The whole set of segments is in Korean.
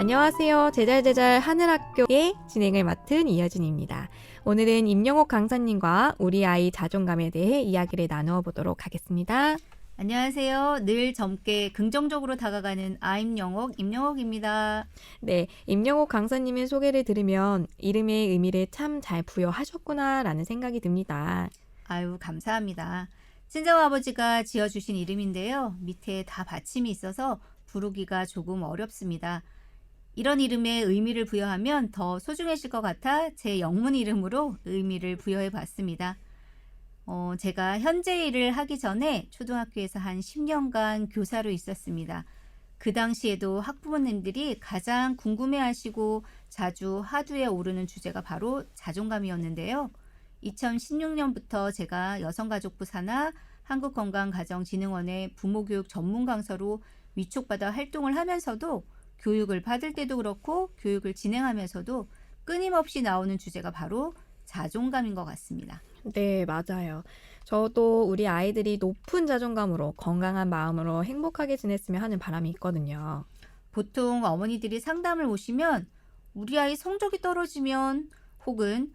안녕하세요. 제잘제잘 하늘학교의 진행을 맡은 이여진입니다. 오늘은 임영옥 강사님과 우리 아이 자존감에 대해 이야기를 나누어 보도록 하겠습니다. 안녕하세요. 늘 젊게 긍정적으로 다가가는 아임영옥 임영옥입니다. 네, 임영옥 강사님의 소개를 들으면 이름의 의미를 참 잘 부여하셨구나 라는 생각이 듭니다. 아유, 감사합니다. 친정아버지가 지어주신 이름인데요. 밑에 다 받침이 있어서 부르기가 조금 어렵습니다. 이런 이름에 의미를 부여하면 더 소중해질 것 같아 제 영문 이름으로 의미를 부여해 봤습니다. 제가 현재 일을 하기 전에 초등학교에서 한 10년간 교사로 있었습니다. 그 당시에도 학부모님들이 가장 궁금해하시고 자주 화두에 오르는 주제가 바로 자존감이었는데요. 2016년부터 제가 여성가족부 산하 한국건강가정진흥원의 부모교육 전문 강사로 위촉받아 활동을 하면서도 교육을 받을 때도 그렇고 교육을 진행하면서도 끊임없이 나오는 주제가 바로 자존감인 것 같습니다. 네, 맞아요. 저도 우리 아이들이 높은 자존감으로 건강한 마음으로 행복하게 지냈으면 하는 바람이 있거든요. 보통 어머니들이 상담을 오시면 우리 아이 성적이 떨어지면 혹은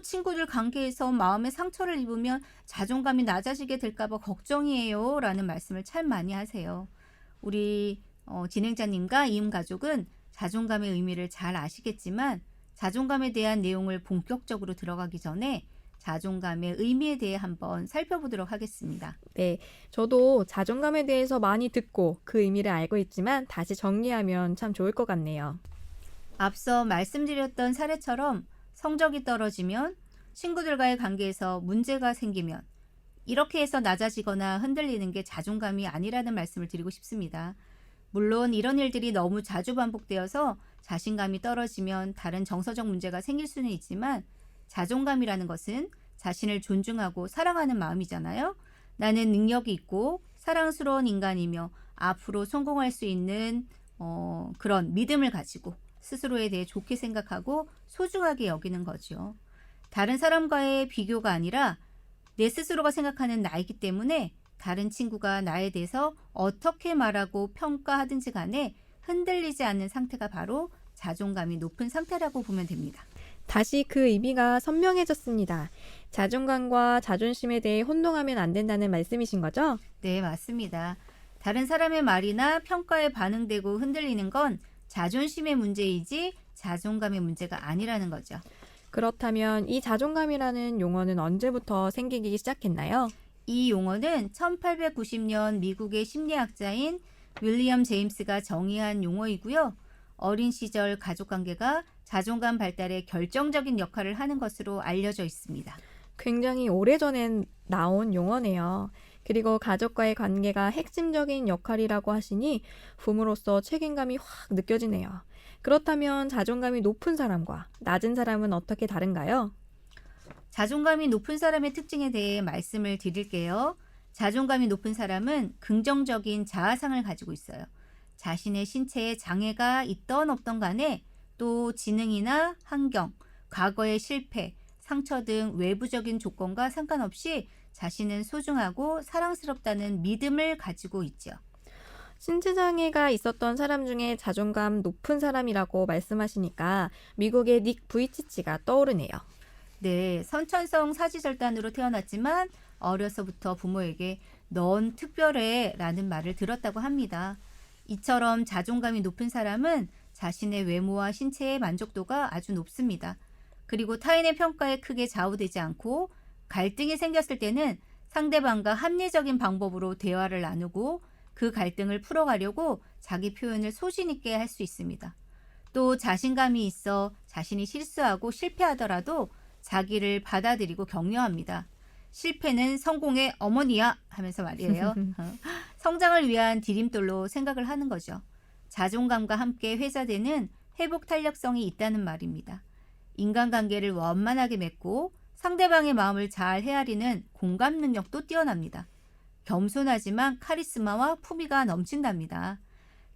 친구들 관계에서 마음의 상처를 입으면 자존감이 낮아지게 될까 봐 걱정이에요 라는 말씀을 참 많이 하세요. 우리 진행자님과 이음 가족은 자존감의 의미를 잘 아시겠지만 자존감에 대한 내용을 본격적으로 들어가기 전에 자존감의 의미에 대해 한번 살펴보도록 하겠습니다. 네, 저도 자존감에 대해서 많이 듣고 그 의미를 알고 있지만 다시 정리하면 참 좋을 것 같네요. 앞서 말씀드렸던 사례처럼 성적이 떨어지면 친구들과의 관계에서 문제가 생기면 이렇게 해서 낮아지거나 흔들리는 게 자존감이 아니라는 말씀을 드리고 싶습니다. 물론 이런 일들이 너무 자주 반복되어서 자신감이 떨어지면 다른 정서적 문제가 생길 수는 있지만 자존감이라는 것은 자신을 존중하고 사랑하는 마음이잖아요. 나는 능력이 있고 사랑스러운 인간이며 앞으로 성공할 수 있는 그런 믿음을 가지고 스스로에 대해 좋게 생각하고 소중하게 여기는 거죠. 다른 사람과의 비교가 아니라 내 스스로가 생각하는 나이기 때문에 다른 친구가 나에 대해서 어떻게 말하고 평가하든지 간에 흔들리지 않는 상태가 바로 자존감이 높은 상태라고 보면 됩니다. 다시 그 의미가 선명해졌습니다. 자존감과 자존심에 대해 혼동하면 안 된다는 말씀이신 거죠? 네, 맞습니다. 다른 사람의 말이나 평가에 반응되고 흔들리는 건 자존심의 문제이지 자존감의 문제가 아니라는 거죠. 그렇다면 이 자존감이라는 용어는 언제부터 생기기 시작했나요? 이 용어는 1890년 미국의 심리학자인 윌리엄 제임스가 정의한 용어이고요. 어린 시절 가족관계가 자존감 발달에 결정적인 역할을 하는 것으로 알려져 있습니다. 굉장히 오래전에 나온 용어네요. 그리고 가족과의 관계가 핵심적인 역할이라고 하시니 부모로서 책임감이 확 느껴지네요. 그렇다면 자존감이 높은 사람과 낮은 사람은 어떻게 다른가요? 자존감이 높은 사람의 특징에 대해 말씀을 드릴게요. 자존감이 높은 사람은 긍정적인 자아상을 가지고 있어요. 자신의 신체에 장애가 있던 없던 간에 또 지능이나 환경, 과거의 실패, 상처 등 외부적인 조건과 상관없이 자신은 소중하고 사랑스럽다는 믿음을 가지고 있죠. 신체장애가 있었던 사람 중에 자존감 높은 사람이라고 말씀하시니까 미국의 닉 부이치치가 떠오르네요. 네, 선천성 사지절단으로 태어났지만 어려서부터 부모에게 넌 특별해 라는 말을 들었다고 합니다. 이처럼 자존감이 높은 사람은 자신의 외모와 신체의 만족도가 아주 높습니다. 그리고 타인의 평가에 크게 좌우되지 않고 갈등이 생겼을 때는 상대방과 합리적인 방법으로 대화를 나누고 그 갈등을 풀어가려고 자기 표현을 소신 있게 할 수 있습니다. 또 자신감이 있어 자신이 실수하고 실패하더라도 자기를 받아들이고 격려합니다. 실패는 성공의 어머니야 하면서 말이에요. 성장을 위한 디딤돌로 생각을 하는 거죠. 자존감과 함께 회자되는 회복 탄력성이 있다는 말입니다. 인간관계를 원만하게 맺고 상대방의 마음을 잘 헤아리는 공감 능력도 뛰어납니다. 겸손하지만 카리스마와 품위가 넘친답니다.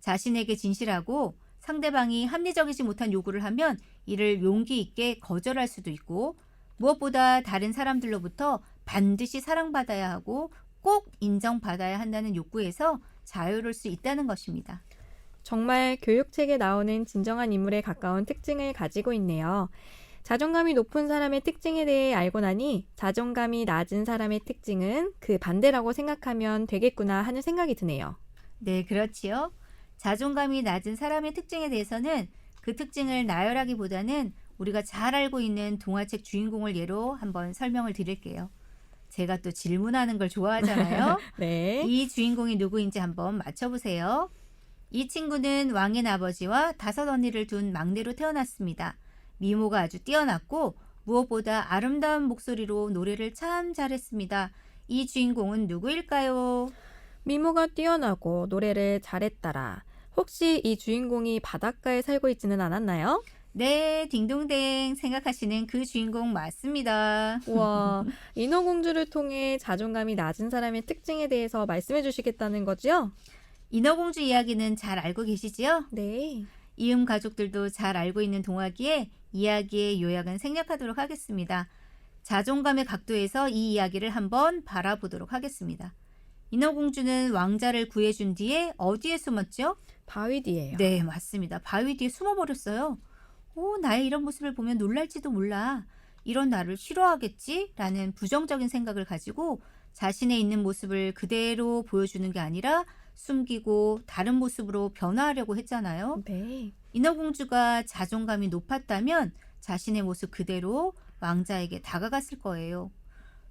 자신에게 진실하고 상대방이 합리적이지 못한 요구를 하면 이를 용기 있게 거절할 수도 있고 무엇보다 다른 사람들로부터 반드시 사랑받아야 하고 꼭 인정받아야 한다는 욕구에서 자유로울 수 있다는 것입니다. 정말 교육책에 나오는 진정한 인물에 가까운 특징을 가지고 있네요. 자존감이 높은 사람의 특징에 대해 알고 나니 자존감이 낮은 사람의 특징은 그 반대라고 생각하면 되겠구나 하는 생각이 드네요. 네, 그렇지요. 자존감이 낮은 사람의 특징에 대해서는 그 특징을 나열하기보다는 우리가 잘 알고 있는 동화책 주인공을 예로 한번 설명을 드릴게요. 제가 또 질문하는 걸 좋아하잖아요. 네. 이 주인공이 누구인지 한번 맞춰보세요. 이 친구는 왕의 아버지와 5 언니를 둔 막내로 태어났습니다. 미모가 아주 뛰어났고 무엇보다 아름다운 목소리로 노래를 참 잘했습니다. 이 주인공은 누구일까요? 미모가 뛰어나고 노래를 잘했더라. 혹시 이 주인공이 바닷가에 살고 있지는 않았나요? 네, 딩동댕 생각하시는 그 주인공 맞습니다. 우와, 인어공주를 통해 자존감이 낮은 사람의 특징에 대해서 말씀해 주시겠다는 거죠? 인어공주 이야기는 잘 알고 계시지요? 네. 이음 가족들도 잘 알고 있는 동화기에 이야기의 요약은 생략하도록 하겠습니다. 자존감의 각도에서 이 이야기를 한번 바라보도록 하겠습니다. 인어공주는 왕자를 구해준 뒤에 어디에 숨었죠? 바위 뒤에요. 네, 맞습니다. 바위 뒤에 숨어버렸어요. 나의 이런 모습을 보면 놀랄지도 몰라. 이런 나를 싫어하겠지? 라는 부정적인 생각을 가지고 자신의 있는 모습을 그대로 보여주는 게 아니라 숨기고 다른 모습으로 변화하려고 했잖아요. 네. 인어공주가 자존감이 높았다면 자신의 모습 그대로 왕자에게 다가갔을 거예요.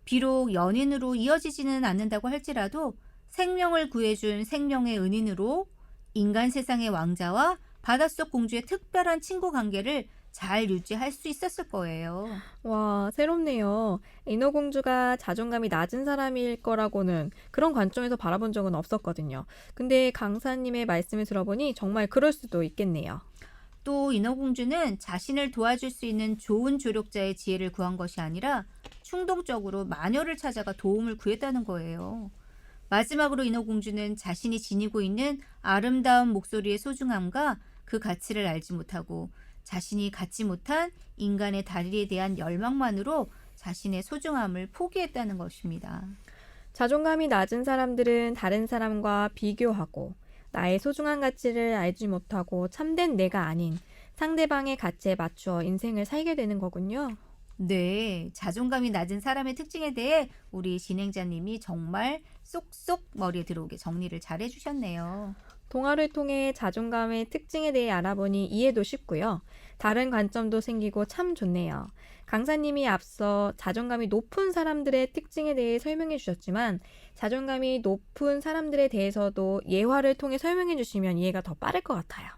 비록 연인으로 이어지지는 않는다고 할지라도 생명을 구해준 생명의 은인으로 인간 세상의 왕자와 바닷속 공주의 특별한 친구 관계를 잘 유지할 수 있었을 거예요. 와, 새롭네요. 인어공주가 자존감이 낮은 사람일 거라고는 그런 관점에서 바라본 적은 없었거든요. 근데 강사님의 말씀을 들어보니 정말 그럴 수도 있겠네요. 또 인어공주는 자신을 도와줄 수 있는 좋은 조력자의 지혜를 구한 것이 아니라 충동적으로 마녀를 찾아가 도움을 구했다는 거예요. 마지막으로 인어공주는 자신이 지니고 있는 아름다운 목소리의 소중함과 그 가치를 알지 못하고 자신이 갖지 못한 인간의 다리에 대한 열망만으로 자신의 소중함을 포기했다는 것입니다. 자존감이 낮은 사람들은 다른 사람과 비교하고 나의 소중한 가치를 알지 못하고 참된 내가 아닌 상대방의 가치에 맞추어 인생을 살게 되는 거군요. 네, 자존감이 낮은 사람의 특징에 대해 우리 진행자님이 정말 쏙쏙 머리에 들어오게 정리를 잘 해주셨네요. 동화를 통해 자존감의 특징에 대해 알아보니 이해도 쉽고요. 다른 관점도 생기고 참 좋네요. 강사님이 앞서 자존감이 높은 사람들의 특징에 대해 설명해 주셨지만 자존감이 높은 사람들에 대해서도 예화를 통해 설명해 주시면 이해가 더 빠를 것 같아요.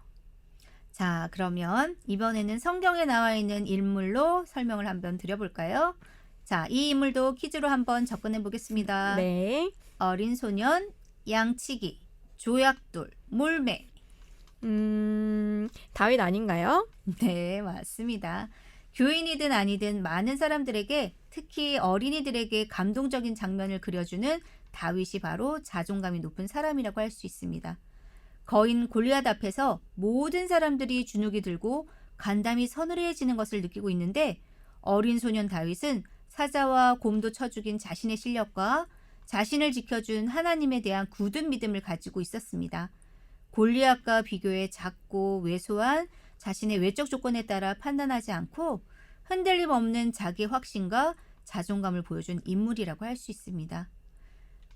자, 그러면 이번에는 성경에 나와 있는 인물로 설명을 한번 드려볼까요? 자, 이 인물도 퀴즈로 한번 접근해 보겠습니다. 네. 어린 소년, 양치기, 조약돌, 몰매. 다윗 아닌가요? 네, 맞습니다. 교인이든 아니든 많은 사람들에게, 특히 어린이들에게 감동적인 장면을 그려주는 다윗이 바로 자존감이 높은 사람이라고 할 수 있습니다. 거인 골리앗 앞에서 모든 사람들이 주눅이 들고 간담이 서늘해지는 것을 느끼고 있는데 어린 소년 다윗은 사자와 곰도 쳐 죽인 자신의 실력과 자신을 지켜준 하나님에 대한 굳은 믿음을 가지고 있었습니다. 골리앗과 비교해 작고 왜소한 자신의 외적 조건에 따라 판단하지 않고 흔들림 없는 자기 확신과 자존감을 보여준 인물이라고 할 수 있습니다.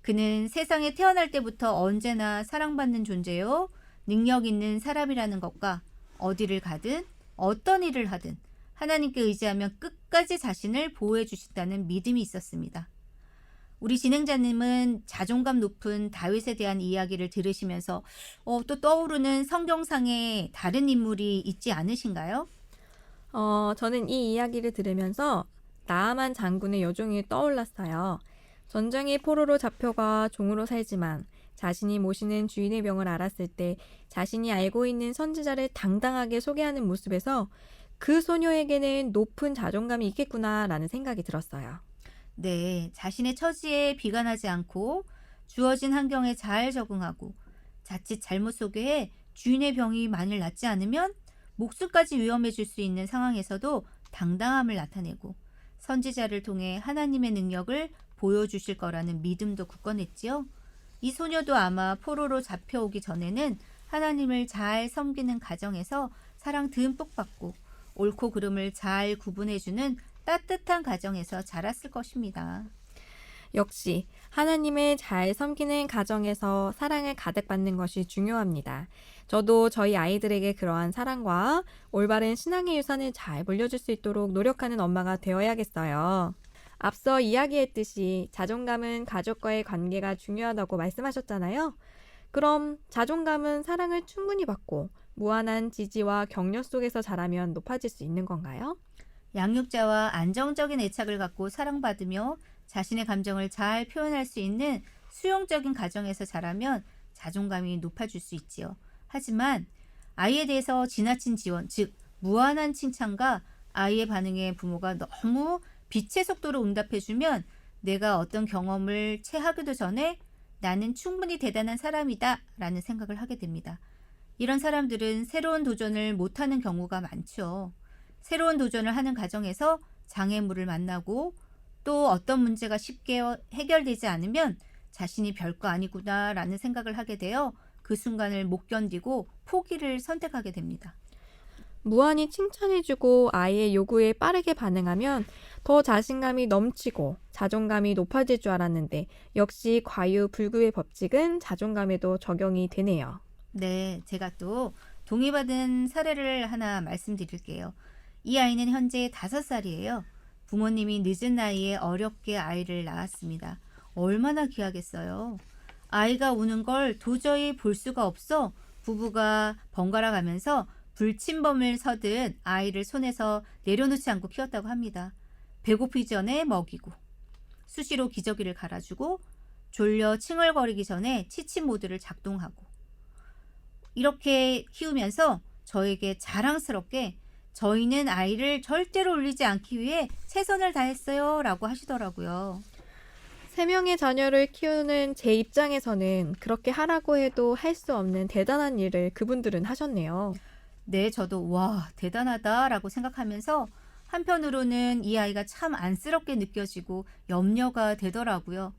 그는 세상에 태어날 때부터 언제나 사랑받는 존재요. 능력 있는 사람이라는 것과 어디를 가든 어떤 일을 하든 하나님께 의지하면 끝까지 자신을 보호해 주신다는 믿음이 있었습니다. 우리 진행자님은 자존감 높은 다윗에 대한 이야기를 들으시면서 또 떠오르는 성경상의 다른 인물이 있지 않으신가요? 저는 이 이야기를 들으면서 나아만 장군의 여종이 떠올랐어요. 전쟁의 포로로 잡혀가 종으로 살지만 자신이 모시는 주인의 명을 알았을 때 자신이 알고 있는 선지자를 당당하게 소개하는 모습에서 그 소녀에게는 높은 자존감이 있겠구나라는 생각이 들었어요. 네, 자신의 처지에 비관하지 않고 주어진 환경에 잘 적응하고 자칫 잘못 소개해 주인의 병이 만일 낫지 않으면 목숨까지 위험해질 수 있는 상황에서도 당당함을 나타내고 선지자를 통해 하나님의 능력을 보여주실 거라는 믿음도 굳건했지요. 이 소녀도 아마 포로로 잡혀오기 전에는 하나님을 잘 섬기는 가정에서 사랑 듬뿍 받고 옳고 그름을 잘 구분해주는 따뜻한 가정에서 자랐을 것입니다. 역시 하나님을 잘 섬기는 가정에서 사랑을 가득 받는 것이 중요합니다. 저도 저희 아이들에게 그러한 사랑과 올바른 신앙의 유산을 잘 물려줄 수 있도록 노력하는 엄마가 되어야겠어요. 앞서 이야기했듯이 자존감은 가족과의 관계가 중요하다고 말씀하셨잖아요. 그럼 자존감은 사랑을 충분히 받고 무한한 지지와 격려 속에서 자라면 높아질 수 있는 건가요? 양육자와 안정적인 애착을 갖고 사랑받으며 자신의 감정을 잘 표현할 수 있는 수용적인 가정에서 자라면 자존감이 높아질 수 있지요. 하지만 아이에 대해서 지나친 지원, 즉 무한한 칭찬과 아이의 반응에 부모가 너무 빛의 속도로 응답해주면 내가 어떤 경험을 채하기도 전에 나는 충분히 대단한 사람이다 라는 생각을 하게 됩니다. 이런 사람들은 새로운 도전을 못하는 경우가 많죠. 새로운 도전을 하는 과정에서 장애물을 만나고 또 어떤 문제가 쉽게 해결되지 않으면 자신이 별거 아니구나 라는 생각을 하게 되어 그 순간을 못 견디고 포기를 선택하게 됩니다. 무한히 칭찬해주고 아이의 요구에 빠르게 반응하면 더 자신감이 넘치고 자존감이 높아질 줄 알았는데 역시 과유불급의 법칙은 자존감에도 적용이 되네요. 네, 제가 또 동의받은 사례를 하나 말씀드릴게요. 이 아이는 현재 5살이에요. 부모님이 늦은 나이에 어렵게 아이를 낳았습니다. 얼마나 귀하겠어요. 아이가 우는 걸 도저히 볼 수가 없어 부부가 번갈아 가면서 불침범을 서듯 아이를 손에서 내려놓지 않고 키웠다고 합니다. 배고프기 전에 먹이고 수시로 기저귀를 갈아주고 졸려 칭얼거리기 전에 치침 모드를 작동하고 이렇게 키우면서 저에게 자랑스럽게 저희는 아이를 절대로 울리지 않기 위해 최선을 다했어요 라고 하시더라고요. 3명의 자녀를 키우는 제 입장에서는 그렇게 하라고 해도 할 수 없는 대단한 일을 그분들은 하셨네요. 네, 저도 와, 대단하다라고 생각하면서 한편으로는 이 아이가 참 안쓰럽게 느껴지고 염려가 되더라고요.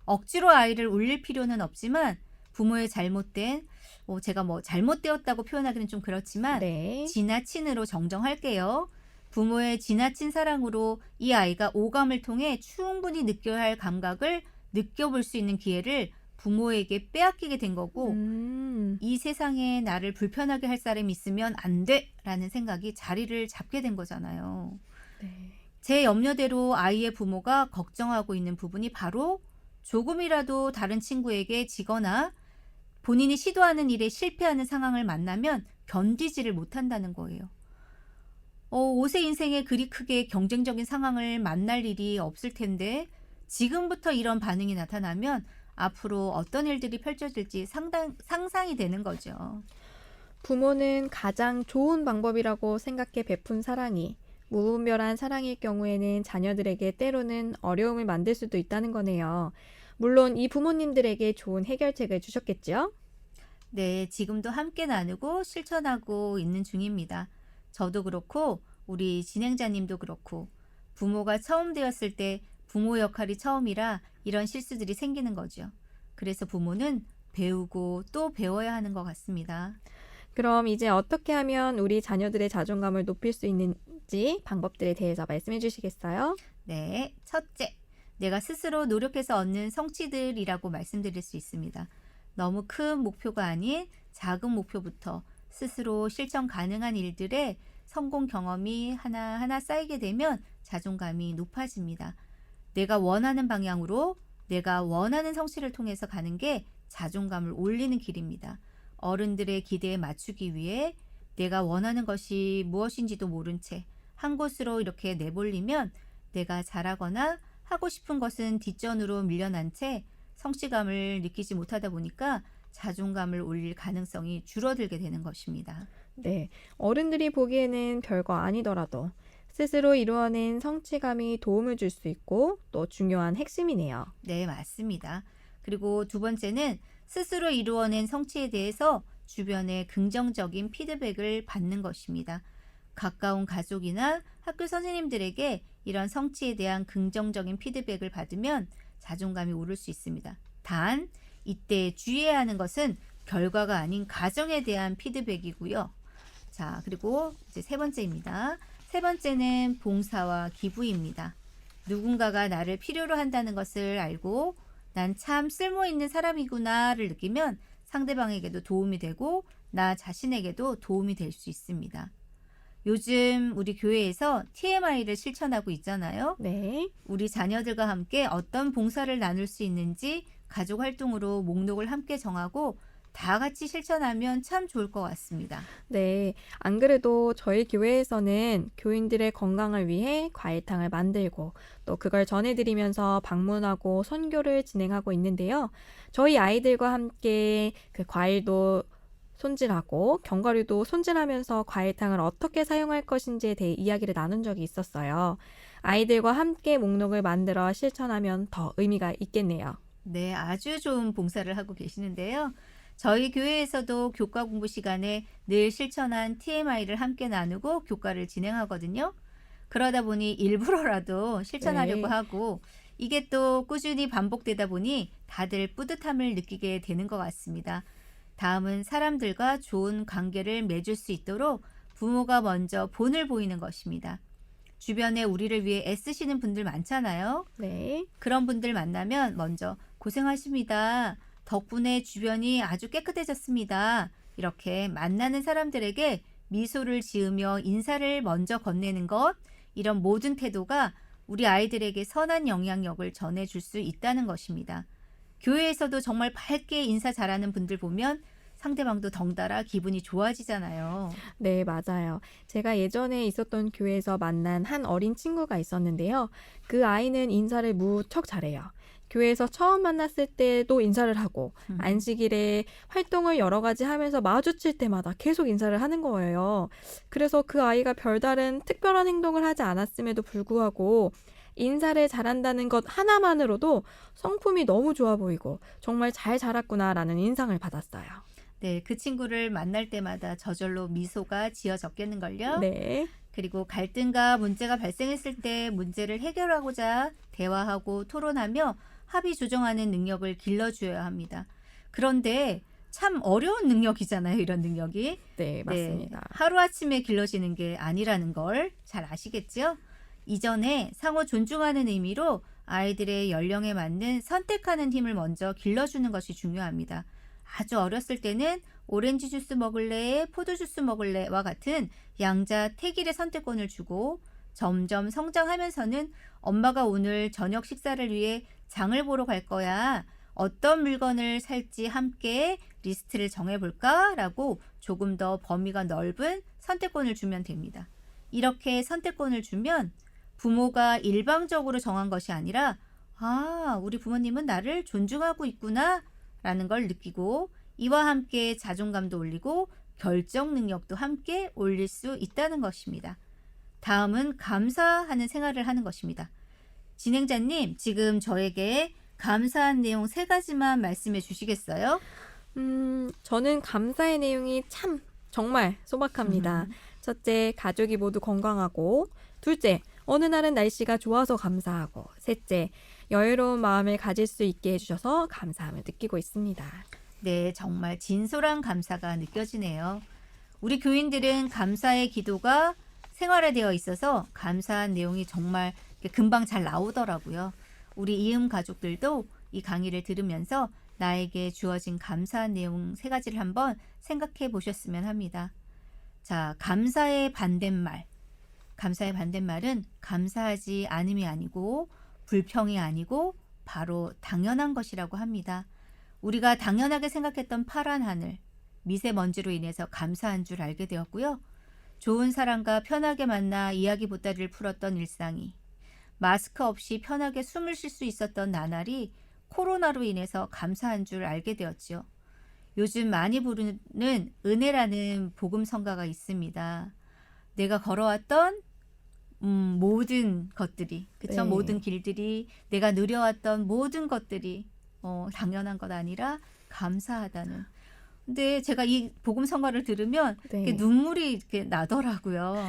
억지로 아이를 울릴 필요는 없지만 부모의 잘못된, 제가 잘못되었다고 표현하기는 좀 그렇지만 네. 지나친으로 정정할게요. 부모의 지나친 사랑으로 이 아이가 오감을 통해 충분히 느껴야 할 감각을 느껴볼 수 있는 기회를 부모에게 빼앗기게 된 거고 이 세상에 나를 불편하게 할 사람이 있으면 안 돼! 라는 생각이 자리를 잡게 된 거잖아요. 네. 제 염려대로 아이의 부모가 걱정하고 있는 부분이 바로 조금이라도 다른 친구에게 지거나 본인이 시도하는 일에 실패하는 상황을 만나면 견디지를 못한다는 거예요. 5세 인생에 그리 크게 경쟁적인 상황을 만날 일이 없을 텐데 지금부터 이런 반응이 나타나면 앞으로 어떤 일들이 펼쳐질지 상상이 되는 거죠. 부모는 가장 좋은 방법이라고 생각해 베푼 사랑이 무분별한 사랑일 경우에는 자녀들에게 때로는 어려움을 만들 수도 있다는 거네요. 물론 이 부모님들에게 좋은 해결책을 주셨겠죠? 네, 지금도 함께 나누고 실천하고 있는 중입니다. 저도 그렇고 우리 진행자님도 그렇고 부모가 처음 되었을 때 부모 역할이 처음이라 이런 실수들이 생기는 거죠. 그래서 부모는 배우고 또 배워야 하는 것 같습니다. 그럼 이제 어떻게 하면 우리 자녀들의 자존감을 높일 수 있는지 방법들에 대해서 말씀해 주시겠어요? 네, 첫째, 내가 스스로 노력해서 얻는 성취들이라고 말씀드릴 수 있습니다. 너무 큰 목표가 아닌 작은 목표부터 스스로 실천 가능한 일들의 성공 경험이 하나하나 쌓이게 되면 자존감이 높아집니다. 내가 원하는 방향으로 내가 원하는 성취를 통해서 가는 게 자존감을 올리는 길입니다. 어른들의 기대에 맞추기 위해 내가 원하는 것이 무엇인지도 모른 채 한 곳으로 이렇게 내몰리면 내가 잘하거나 하고 싶은 것은 뒷전으로 밀려난 채 성취감을 느끼지 못하다 보니까 자존감을 올릴 가능성이 줄어들게 되는 것입니다. 네, 어른들이 보기에는 별거 아니더라도 스스로 이루어낸 성취감이 도움을 줄 수 있고 또 중요한 핵심이네요. 네, 맞습니다. 그리고 두 번째는 스스로 이루어낸 성취에 대해서 주변의 긍정적인 피드백을 받는 것입니다. 가까운 가족이나 학교 선생님들에게 이런 성취에 대한 긍정적인 피드백을 받으면 자존감이 오를 수 있습니다. 단, 이때 주의해야 하는 것은 결과가 아닌 과정에 대한 피드백이고요. 자, 그리고 이제 세 번째입니다. 세 번째는 봉사와 기부입니다. 누군가가 나를 필요로 한다는 것을 알고 난 참 쓸모 있는 사람이구나를 느끼면 상대방에게도 도움이 되고 나 자신에게도 도움이 될 수 있습니다. 요즘 우리 교회에서 TMI를 실천하고 있잖아요. 네. 우리 자녀들과 함께 어떤 봉사를 나눌 수 있는지 가족 활동으로 목록을 함께 정하고 다 같이 실천하면 참 좋을 것 같습니다. 네. 안 그래도 저희 교회에서는 교인들의 건강을 위해 과일탕을 만들고 또 그걸 전해드리면서 방문하고 선교를 진행하고 있는데요. 저희 아이들과 함께 그 과일도 손질하고 견과류도 손질하면서 과일탕을 어떻게 사용할 것인지에 대해 이야기를 나눈 적이 있었어요. 아이들과 함께 목록을 만들어 실천하면 더 의미가 있겠네요. 네, 아주 좋은 봉사를 하고 계시는데요. 저희 교회에서도 교과 공부 시간에 늘 실천한 TMI를 함께 나누고 교과를 진행하거든요. 그러다 보니 일부러라도 실천하려고 네. 하고 이게 또 꾸준히 반복되다 보니 다들 뿌듯함을 느끼게 되는 것 같습니다. 다음은 사람들과 좋은 관계를 맺을 수 있도록 부모가 먼저 본을 보이는 것입니다. 주변에 우리를 위해 애쓰시는 분들 많잖아요. 네. 그런 분들 만나면 먼저 고생하십니다. 덕분에 주변이 아주 깨끗해졌습니다. 이렇게 만나는 사람들에게 미소를 지으며 인사를 먼저 건네는 것, 이런 모든 태도가 우리 아이들에게 선한 영향력을 전해줄 수 있다는 것입니다. 교회에서도 정말 밝게 인사 잘하는 분들 보면 상대방도 덩달아 기분이 좋아지잖아요. 네, 맞아요. 제가 예전에 있었던 교회에서 만난 한 어린 친구가 있었는데요. 그 아이는 인사를 무척 잘해요. 교회에서 처음 만났을 때도 인사를 하고, 음. 안식일에 활동을 여러 가지 하면서 마주칠 때마다 계속 인사를 하는 거예요. 그래서 그 아이가 별다른 특별한 행동을 하지 않았음에도 불구하고, 인사를 잘한다는 것 하나만으로도 성품이 너무 좋아 보이고, 정말 잘 자랐구나라는 인상을 받았어요. 네, 그 친구를 만날 때마다 저절로 미소가 지어졌겠는걸요. 네. 그리고 갈등과 문제가 발생했을 때 문제를 해결하고자 대화하고 토론하며 합의 조정하는 능력을 길러주어야 합니다. 그런데 참 어려운 능력이잖아요, 이런 능력이. 네, 네, 맞습니다. 하루아침에 길러지는 게 아니라는 걸 잘 아시겠죠? 이전에 상호 존중하는 의미로 아이들의 연령에 맞는 선택하는 힘을 먼저 길러주는 것이 중요합니다. 아주 어렸을 때는 오렌지 주스 먹을래, 포도 주스 먹을래와 같은 양자 택일의 선택권을 주고 점점 성장하면서는 엄마가 오늘 저녁 식사를 위해 장을 보러 갈 거야. 어떤 물건을 살지 함께 리스트를 정해볼까라고 조금 더 범위가 넓은 선택권을 주면 됩니다. 이렇게 선택권을 주면 부모가 일방적으로 정한 것이 아니라 아, 우리 부모님은 나를 존중하고 있구나 라는 걸 느끼고 이와 함께 자존감도 올리고 결정 능력도 함께 올릴 수 있다는 것입니다. 다음은 감사하는 생활을 하는 것입니다. 진행자님, 지금 저에게 감사한 내용 3가지만 말씀해 주시겠어요? 저는 감사의 내용이 참 정말 소박합니다. 첫째, 가족이 모두 건강하고, 둘째, 어느 날은 날씨가 좋아서 감사하고, 셋째, 여유로운 마음을 가질 수 있게 해주셔서 감사함을 느끼고 있습니다. 네, 정말 진솔한 감사가 느껴지네요. 우리 교인들은 감사의 기도가 생활화되어 있어서 감사한 내용이 정말 금방 잘 나오더라고요. 우리 이음 가족들도 이 강의를 들으면서 나에게 주어진 감사한 내용 3가지를 한번 생각해 보셨으면 합니다. 자, 감사의 반대말. 감사의 반대말은 감사하지 않음이 아니고 불평이 아니고 바로 당연한 것이라고 합니다. 우리가 당연하게 생각했던 파란 하늘, 미세먼지로 인해서 감사한 줄 알게 되었고요. 좋은 사람과 편하게 만나 이야기 보따리를 풀었던 일상이, 마스크 없이 편하게 숨을 쉴 수 있었던 나날이 코로나로 인해서 감사한 줄 알게 되었죠. 요즘 많이 부르는 은혜라는 복음 성가가 있습니다. 내가 걸어왔던 모든 것들이, 그쵸? 네. 모든 길들이, 내가 누려왔던 모든 것들이 당연한 것 아니라 감사하다는. 근데 제가 이 복음 성가를 들으면 네. 이렇게 눈물이 이렇게 나더라고요.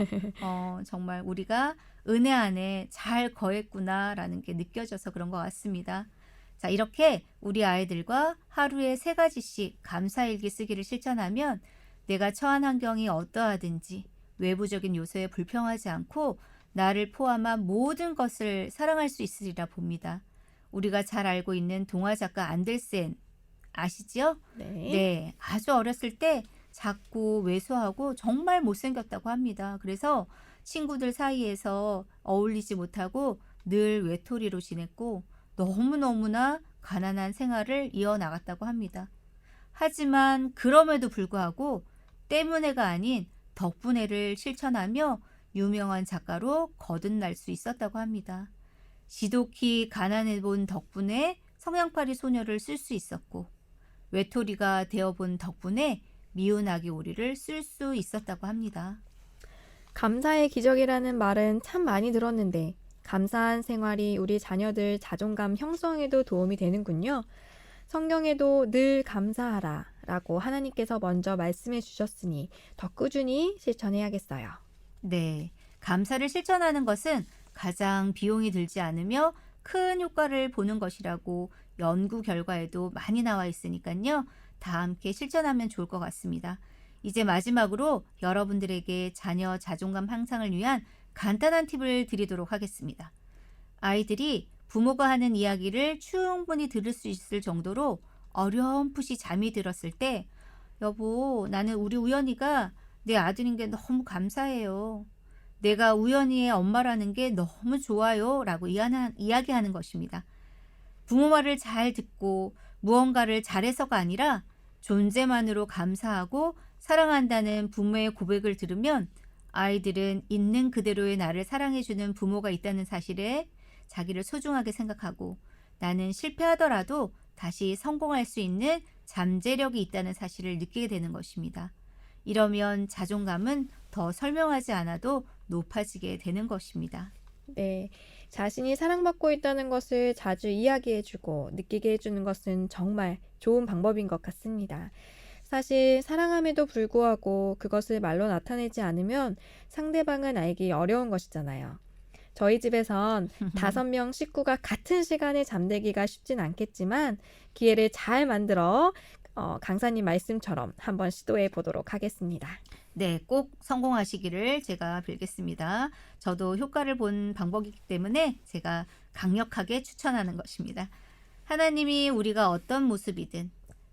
정말 우리가 은혜 안에 잘 거했구나라는 게 느껴져서 그런 것 같습니다. 자, 이렇게 우리 아이들과 하루에 3가지씩 감사일기 쓰기를 실천하면 내가 처한 환경이 어떠하든지 외부적인 요소에 불평하지 않고 나를 포함한 모든 것을 사랑할 수 있으리라 봅니다. 우리가 잘 알고 있는 동화 작가 안델센 아시지요? 네. 네, 아주 어렸을 때 작고 왜소하고 정말 못생겼다고 합니다. 그래서 친구들 사이에서 어울리지 못하고 늘 외톨이로 지냈고 너무너무나 가난한 생활을 이어나갔다고 합니다. 하지만 그럼에도 불구하고 때문에가 아닌 덕분에를 실천하며 유명한 작가로 거듭날 수 있었다고 합니다. 지독히 가난해본 덕분에 성냥팔이 소녀를 쓸 수 있었고 외톨이가 되어본 덕분에 미운 아기 오리를 쓸 수 있었다고 합니다. 감사의 기적이라는 말은 참 많이 들었는데 감사한 생활이 우리 자녀들 자존감 형성에도 도움이 되는군요. 성경에도 늘 감사하라 라고 하나님께서 먼저 말씀해 주셨으니 더 꾸준히 실천해야겠어요. 네, 감사를 실천하는 것은 가장 비용이 들지 않으며 큰 효과를 보는 것이라고 연구 결과에도 많이 나와 있으니까요. 다 함께 실천하면 좋을 것 같습니다. 이제 마지막으로 여러분들에게 자녀 자존감 향상을 위한 간단한 팁을 드리도록 하겠습니다. 아이들이 부모가 하는 이야기를 충분히 들을 수 있을 정도로 어렴풋이 잠이 들었을 때 여보, 나는 우리 우연이가 내 아들인 게 너무 감사해요. 내가 우연이의 엄마라는 게 너무 좋아요 라고 이야기하는 것입니다. 부모 말을 잘 듣고 무언가를 잘해서가 아니라 존재만으로 감사하고 사랑한다는 부모의 고백을 들으면 아이들은 있는 그대로의 나를 사랑해주는 부모가 있다는 사실에 자기를 소중하게 생각하고 나는 실패하더라도 다시 성공할 수 있는 잠재력이 있다는 사실을 느끼게 되는 것입니다. 이러면 자존감은 더 설명하지 않아도 높아지게 되는 것입니다. 네, 자신이 사랑받고 있다는 것을 자주 이야기해주고 느끼게 해주는 것은 정말 좋은 방법인 것 같습니다. 사실 사랑함에도 불구하고 그것을 말로 나타내지 않으면 상대방은 알기 어려운 것이잖아요. 저희 집에선 5명 식구가 같은 시간에 잠들기가 쉽진 않겠지만 기회를 잘 만들어 강사님 말씀처럼 한번 시도해 보도록 하겠습니다. 네, 꼭 성공하시기를 제가 빌겠습니다. 저도 효과를 본 방법이기 때문에 제가 강력하게 추천하는 것입니다. 하나님이 우리가 어떤 모습이든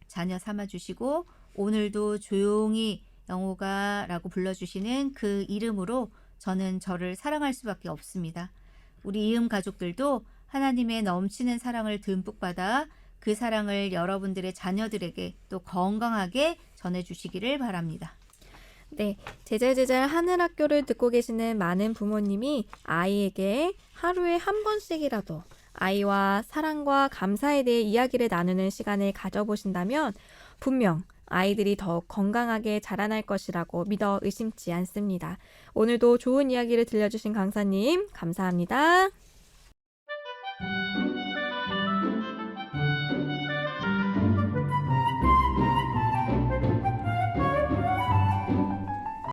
자녀 삼아주시고 오늘도 조용히 영호가 라고 불러주시는 그 이름으로 저는 저를 사랑할 수밖에 없습니다. 우리 이음 가족들도 하나님의 넘치는 사랑을 듬뿍 받아 그 사랑을 여러분들의 자녀들에게 또 건강하게 전해주시기를 바랍니다. 네, 제잘제잘 하늘학교를 듣고 계시는 많은 부모님이 아이에게 하루에 한 번씩이라도 아이와 사랑과 감사에 대해 이야기를 나누는 시간을 가져보신다면 분명 아이들이 더욱 건강하게 자라날 것이라고 믿어 의심치 않습니다. 오늘도 좋은 이야기를 들려주신 강사님 감사합니다.